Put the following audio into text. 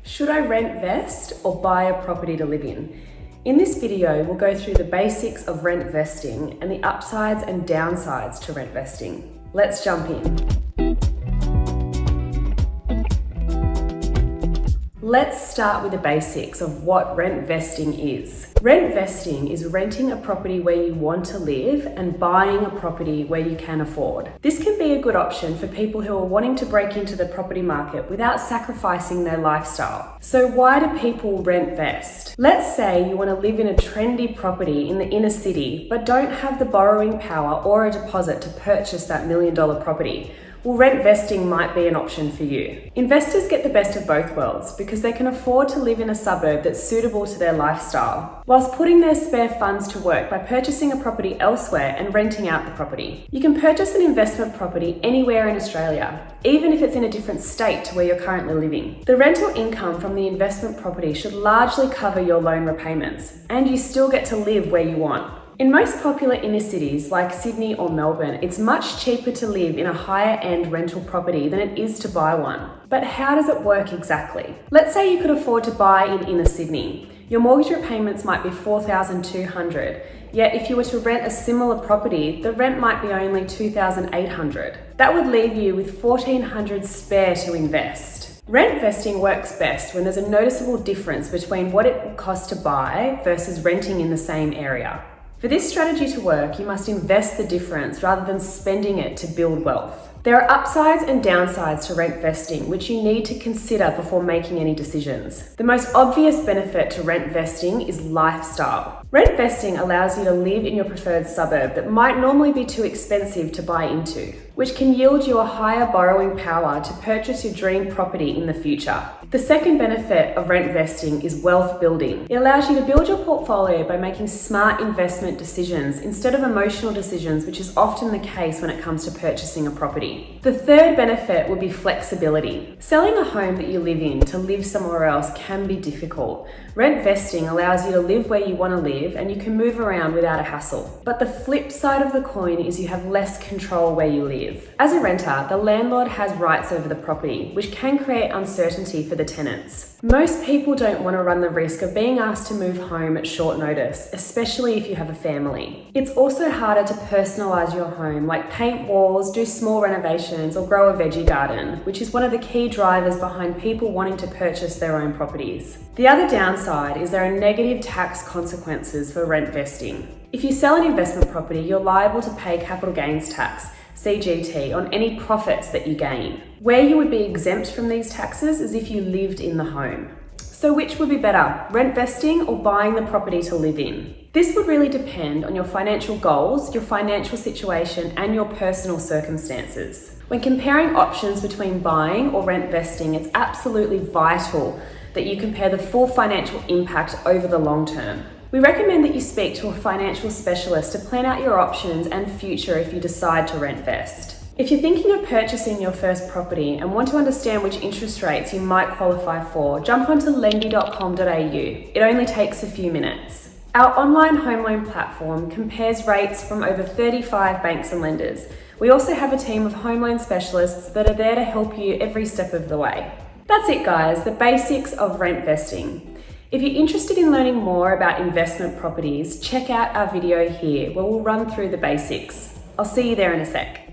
Should I rent vest or buy a property to live in? In this video, we'll go through the basics of rent vesting and the upsides and downsides to rent vesting. Let's jump in. Let's start with the basics of what rent vesting is. Rent vesting is renting a property where you want to live and buying a property where you can afford. This can be a good option for people who are wanting to break into the property market without sacrificing their lifestyle. So why do people rent vest? Let's say you want to live in a trendy property in the inner city, but don't have the borrowing power or a deposit to purchase that $1 million property. Well, rent vesting might be an option for you. Investors get the best of both worlds because they can afford to live in a suburb that's suitable to their lifestyle, whilst putting their spare funds to work by purchasing a property elsewhere and renting out the property. You can purchase an investment property anywhere in Australia, even if it's in a different state to where you're currently living. The rental income from the investment property should largely cover your loan repayments, and you still get to live where you want. In most popular inner cities like Sydney or Melbourne, it's much cheaper to live in a higher-end rental property than it is to buy one. But how does it work exactly? Let's say you could afford to buy in inner Sydney. Your mortgage repayments might be $4,200, yet if you were to rent a similar property, the rent might be only $2,800. That would leave you with $1,400 spare to invest. Rent vesting works best when there's a noticeable difference between what it will cost to buy versus renting in the same area. For this strategy to work, you must invest the difference rather than spending it to build wealth. There are upsides and downsides to rent vesting, which you need to consider before making any decisions. The most obvious benefit to rent vesting is lifestyle. Rent vesting allows you to live in your preferred suburb that might normally be too expensive to buy into, which can yield you a higher borrowing power to purchase your dream property in the future. The second benefit of rent vesting is wealth building. It allows you to build your portfolio by making smart investment decisions instead of emotional decisions, which is often the case when it comes to purchasing a property. The third benefit would be flexibility. Selling a home that you live in to live somewhere else can be difficult. Rent vesting allows you to live where you want to live and you can move around without a hassle. But the flip side of the coin is you have less control where you live. As a renter, the landlord has rights over the property, which can create uncertainty for the tenants. Most people don't want to run the risk of being asked to move home at short notice, especially if you have a family. It's also harder to personalize your home, like paint walls, do small renovations, or grow a veggie garden, which is one of the key drivers behind people wanting to purchase their own properties. The other downside is there are negative tax consequences for rent vesting. If you sell an investment property, you're liable to pay capital gains tax, CGT, on any profits that you gain. Where you would be exempt from these taxes is if you lived in the home. So which would be better, rent vesting or buying the property to live in? This would really depend on your financial goals, your financial situation, and your personal circumstances. When comparing options between buying or rent vesting, it's absolutely vital that you compare the full financial impact over the long term. We recommend that you speak to a financial specialist to plan out your options and future if you decide to rent vest. If you're thinking of purchasing your first property and want to understand which interest rates you might qualify for, jump onto lendy.com.au. It only takes a few minutes. Our online home loan platform compares rates from over 35 banks and lenders. We also have a team of home loan specialists that are there to help you every step of the way. That's it, guys, the basics of rent vesting. If you're interested in learning more about investment properties, check out our video here where we'll run through the basics. I'll see you there in a sec.